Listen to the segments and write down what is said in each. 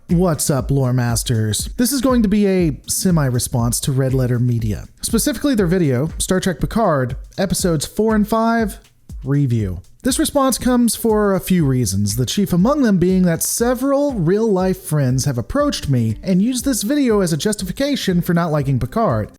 What's up, lore masters? This is going to be a semi-response to Red Letter Media, specifically their video, Star Trek Picard, episodes 4 and 5, review. This response comes for a few reasons, the chief among them being that several real-life friends have approached me and used this video as a justification for not liking Picard,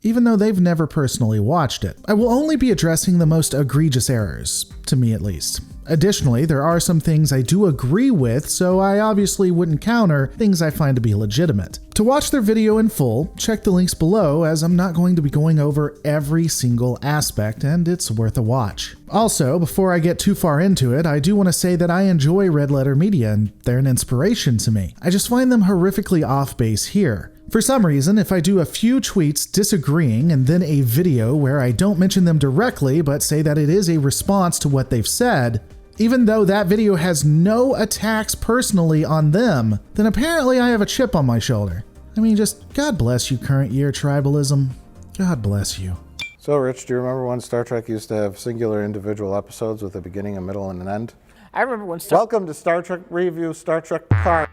even though they've never personally watched it. I will only be addressing the most egregious errors, to me at least. Additionally, there are some things I do agree with, so I obviously wouldn't counter things I find to be legitimate. To watch their video in full, check the links below, as I'm not going to be going over every single aspect, and it's worth a watch. Also, before I get too far into it, I do want to say that I enjoy Red Letter Media, and they're an inspiration to me. I just find them horrifically off base here. For some reason, if I do a few tweets disagreeing and then a video where I don't mention them directly but say that it is a response to what they've said, even though that video has no attacks personally on them, then apparently I have a chip on my shoulder. I mean, just God bless you, current year tribalism. God bless you. So, Rich, do you remember when Star Trek used to have singular individual episodes with a beginning, a middle, and an end? I remember when Welcome to Star Trek Review, Star Trek Picard.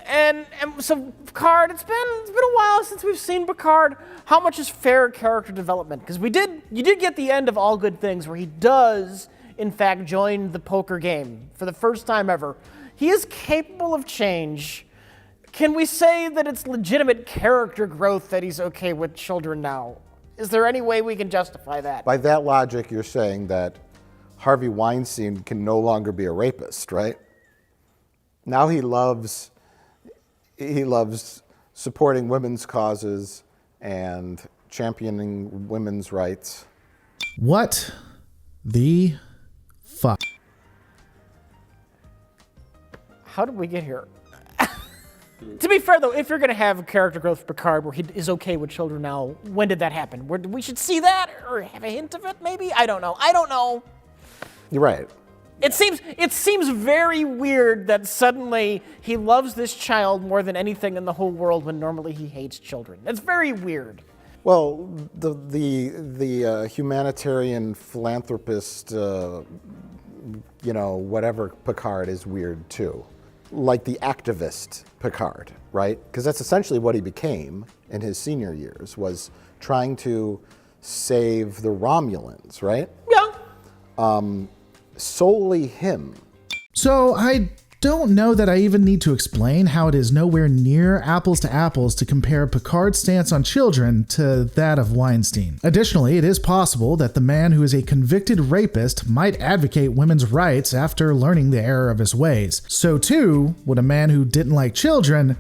And so Picard, it's been a while since we've seen Picard. How much is fair character development? Because you did get the end of All Good Things, where he does, in fact, join the poker game for the first time ever. He is capable of change. Can we say that it's legitimate character growth that he's okay with children now? Is there any way we can justify that? By that logic, you're saying that Harvey Weinstein can no longer be a rapist, right? Now he loves supporting women's causes and championing women's rights. What the fuck? How did we get here? To be fair, though, if you're going to have a character growth for Picard where he is okay with children now, when did that happen? We should see that or have a hint of it, maybe? I don't know. You're right. It seems very weird that suddenly he loves this child more than anything in the whole world when normally he hates children. It's very weird. Well, the humanitarian philanthropist, whatever Picard is weird too. Like the activist Picard, right? Because that's essentially what he became in his senior years, was trying to save the Romulans, right? Yeah. Solely him. So I don't know that I even need to explain how it is nowhere near apples to apples to compare Picard's stance on children to that of Weinstein. Additionally, it is possible that the man who is a convicted rapist might advocate women's rights after learning the error of his ways. So too would a man who didn't like children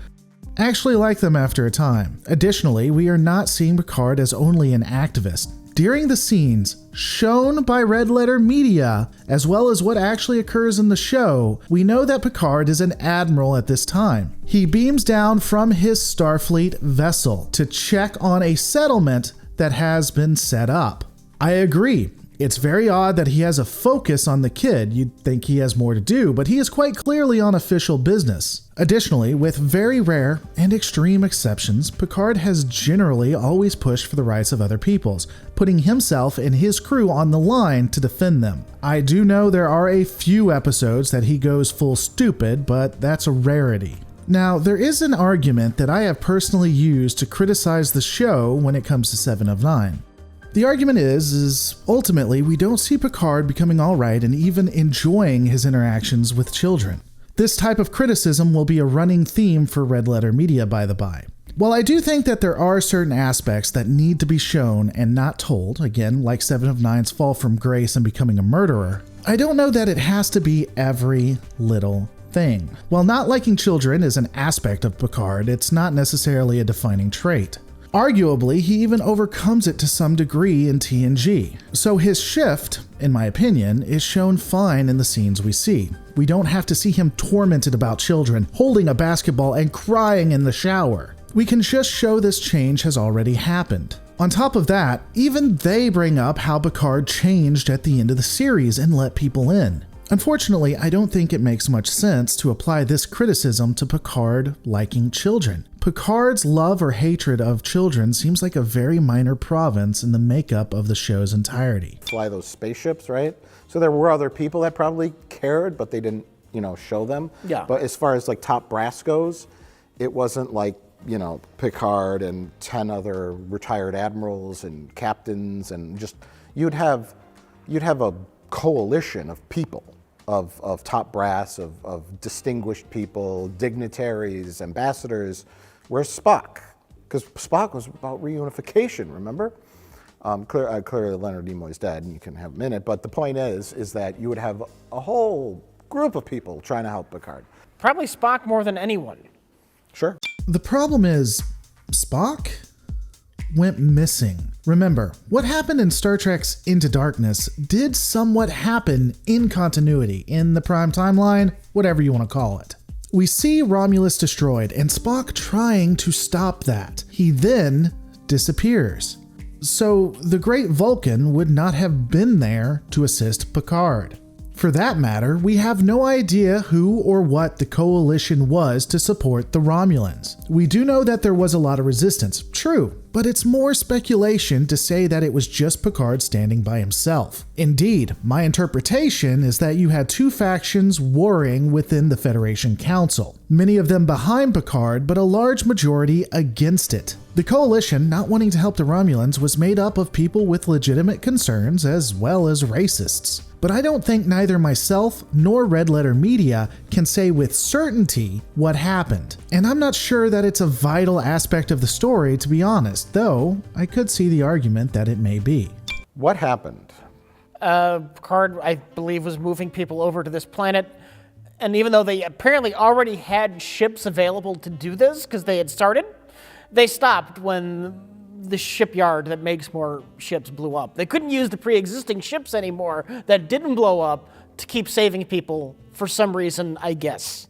actually like them after a time. Additionally, we are not seeing Picard as only an activist. During the scenes shown by Red Letter Media, as well as what actually occurs in the show, we know that Picard is an admiral at this time. He beams down from his Starfleet vessel to check on a settlement that has been set up. I agree. It's very odd that he has a focus on the kid. You'd think he has more to do, but he is quite clearly on official business. Additionally, with very rare and extreme exceptions, Picard has generally always pushed for the rights of other peoples, putting himself and his crew on the line to defend them. I do know there are a few episodes that he goes full stupid, but that's a rarity. Now, there is an argument that I have personally used to criticize the show when it comes to 7 of 9. The argument is ultimately we don't see Picard becoming alright and even enjoying his interactions with children. This type of criticism will be a running theme for Red Letter Media, by the by. While I do think that there are certain aspects that need to be shown and not told, again, like 7 of 9's fall from grace and becoming a murderer, I don't know that it has to be every little thing. While not liking children is an aspect of Picard, it's not necessarily a defining trait. Arguably, he even overcomes it to some degree in TNG. So his shift, in my opinion, is shown fine in the scenes we see. We don't have to see him tormented about children, holding a basketball and crying in the shower. We can just show this change has already happened. On top of that, even they bring up how Picard changed at the end of the series and let people in. Unfortunately, I don't think it makes much sense to apply this criticism to Picard liking children. Picard's love or hatred of children seems like a very minor province in the makeup of the show's entirety. Fly those spaceships, right? So there were other people that probably cared, but they didn't, show them. Yeah. But as far as like top brass goes, it wasn't like, Picard and 10 other retired admirals and captains, and just you'd have a coalition of people, of top brass, of distinguished people, dignitaries, ambassadors. Where's Spock? Because Spock was about reunification, remember? Clearly Leonard Nimoy's dead, and you can have a minute, but the point is that you would have a whole group of people trying to help Picard. Probably Spock more than anyone. Sure. The problem is, Spock went missing. Remember, what happened in Star Trek's Into Darkness did somewhat happen in continuity, in the Prime Timeline, whatever you want to call it. We see Romulus destroyed, and Spock trying to stop that. He then disappears. So the Great Vulcan would not have been there to assist Picard. For that matter, we have no idea who or what the coalition was to support the Romulans. We do know that there was a lot of resistance, true, but it's more speculation to say that it was just Picard standing by himself. Indeed, my interpretation is that you had two factions warring within the Federation Council, many of them behind Picard, but a large majority against it. The coalition, not wanting to help the Romulans, was made up of people with legitimate concerns as well as racists. But I don't think neither myself nor Red Letter Media can say with certainty what happened. And I'm not sure that it's a vital aspect of the story, to be honest, though I could see the argument that it may be. What happened? Picard, I believe, was moving people over to this planet. And even though they apparently already had ships available to do this because they had started, they stopped when the shipyard that makes more ships blew up. They couldn't use the pre-existing ships anymore that didn't blow up to keep saving people for some reason, I guess.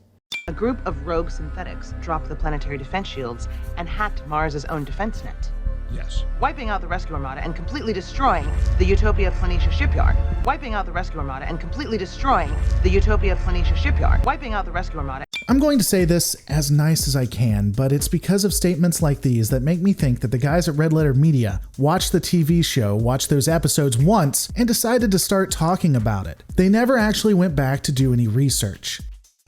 A group of rogue synthetics dropped the planetary defense shields and hacked Mars' own defense net. Yes. Wiping out the rescue armada and completely destroying the Utopia Planitia shipyard. Wiping out the rescue armada and completely destroying the Utopia Planitia shipyard. Wiping out the rescue armada. I'm going to say this as nice as I can, but it's because of statements like these that make me think that the guys at Red Letter Media watched the TV show, watched those episodes once, and decided to start talking about it. They never actually went back to do any research.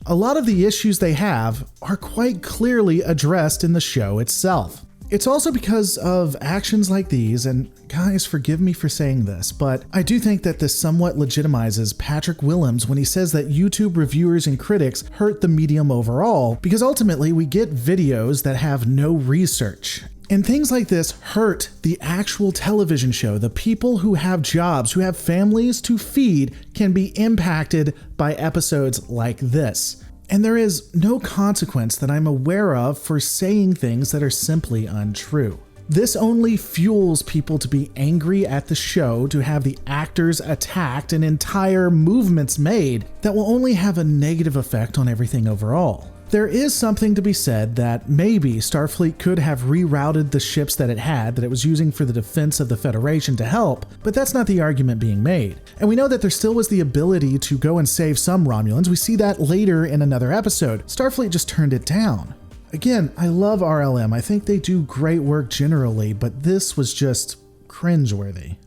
A lot of the issues they have are quite clearly addressed in the show itself. It's also because of actions like these, and guys, forgive me for saying this, but I do think that this somewhat legitimizes Patrick Willems when he says that YouTube reviewers and critics hurt the medium overall, because ultimately we get videos that have no research. And things like this hurt the actual television show. The people who have jobs, who have families to feed, can be impacted by episodes like this. And there is no consequence that I'm aware of for saying things that are simply untrue. This only fuels people to be angry at the show, to have the actors attacked and entire movements made that will only have a negative effect on everything overall. There is something to be said that maybe Starfleet could have rerouted the ships that it was using for the defense of the Federation to help, but that's not the argument being made. And we know that there still was the ability to go and save some Romulans. We see that later in another episode. Starfleet just turned it down. Again, I love RLM. I think they do great work generally, but this was just cringeworthy.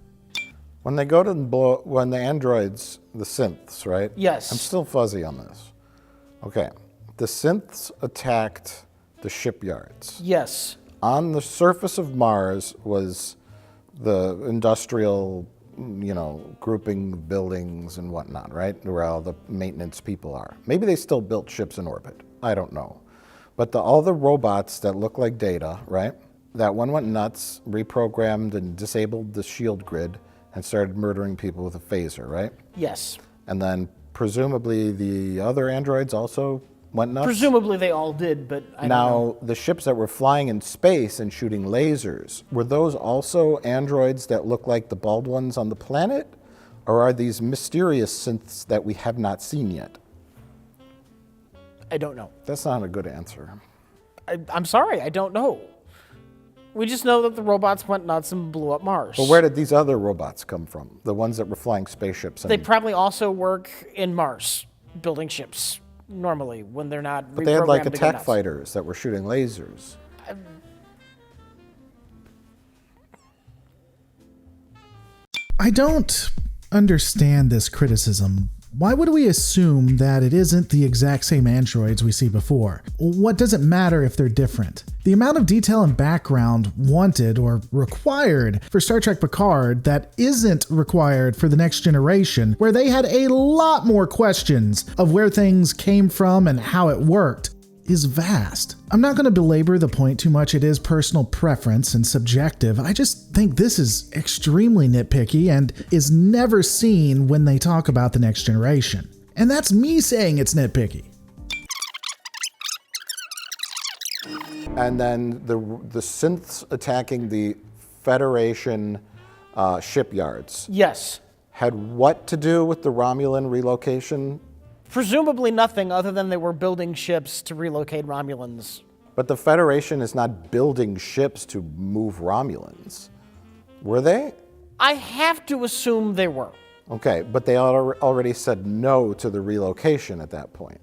When they go to when the androids, the synths, right? Yes. I'm still fuzzy on this. Okay. The synths attacked the shipyards. Yes. On the surface of Mars was the industrial, grouping buildings and whatnot, right? Where all the maintenance people are. Maybe they still built ships in orbit. I don't know. But all the robots that look like Data, right? That one went nuts, reprogrammed and disabled the shield grid and started murdering people with a phaser, right? Yes. And then presumably the other androids also went nuts? Presumably they all did, but I don't know. Now, the ships that were flying in space and shooting lasers, were those also androids that look like the bald ones on the planet? Or are these mysterious synths that we have not seen yet? I don't know. That's not a good answer. I'm sorry, I don't know. We just know that the robots went nuts and blew up Mars. But where did these other robots come from? The ones that were flying spaceships? They probably also work in Mars, building ships, normally, when they're not But they had like reprogrammed to go attack nuts. fighters that were shooting lasers. I don't understand this criticism, Why would we assume that it isn't the exact same androids we see before? What does it matter if they're different? The amount of detail and background wanted or required for Star Trek Picard that isn't required for The Next Generation, where they had a lot more questions of where things came from and how it worked, is vast. I'm not going to belabor the point too much. It is personal preference and subjective. I just think this is extremely nitpicky and is never seen when they talk about The Next Generation. And that's me saying it's nitpicky. And then the synths attacking the Federation shipyards Yes. had what to do with the Romulan relocation? Presumably nothing other than they were building ships to relocate Romulans. But the Federation is not building ships to move Romulans. Were they? I have to assume they were. Okay, but they already said no to the relocation at that point.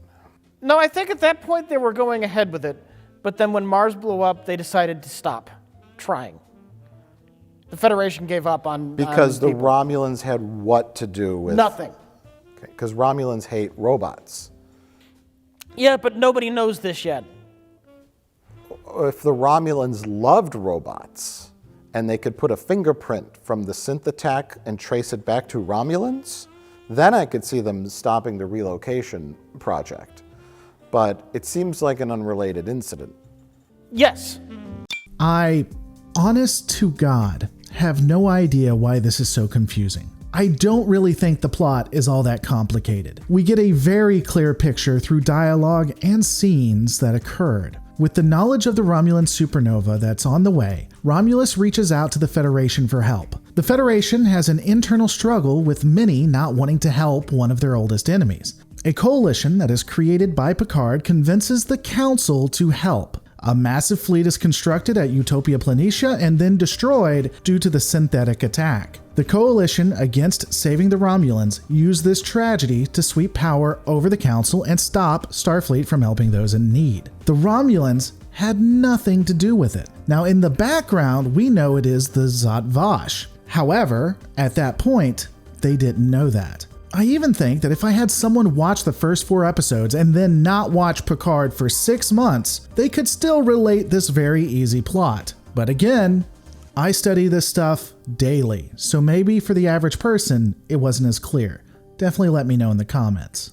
No, I think at that point they were going ahead with it, but then when Mars blew up, they decided to stop trying. The Federation gave up on Because the people. Romulans had what to do with... Nothing. Okay, because Romulans hate robots. Yeah, but nobody knows this yet. If the Romulans loved robots and they could put a fingerprint from the synth attack and trace it back to Romulans, then I could see them stopping the relocation project. But it seems like an unrelated incident. Yes. I, honest to God, have no idea why this is so confusing. I don't really think the plot is all that complicated. We get a very clear picture through dialogue and scenes that occurred. With the knowledge of the Romulan supernova that's on the way, Romulus reaches out to the Federation for help. The Federation has an internal struggle with many not wanting to help one of their oldest enemies. A coalition that is created by Picard convinces the Council to help. A massive fleet is constructed at Utopia Planitia and then destroyed due to the synthetic attack. The coalition against saving the Romulans used this tragedy to sweep power over the Council and stop Starfleet from helping those in need. The Romulans had nothing to do with it. Now in the background, we know it is the Zhat Vash. However, at that point, they didn't know that. I even think that if I had someone watch the first 4 episodes and then not watch Picard for 6 months, they could still relate this very easy plot. But again, I study this stuff daily, so maybe for the average person, it wasn't as clear. Definitely let me know in the comments.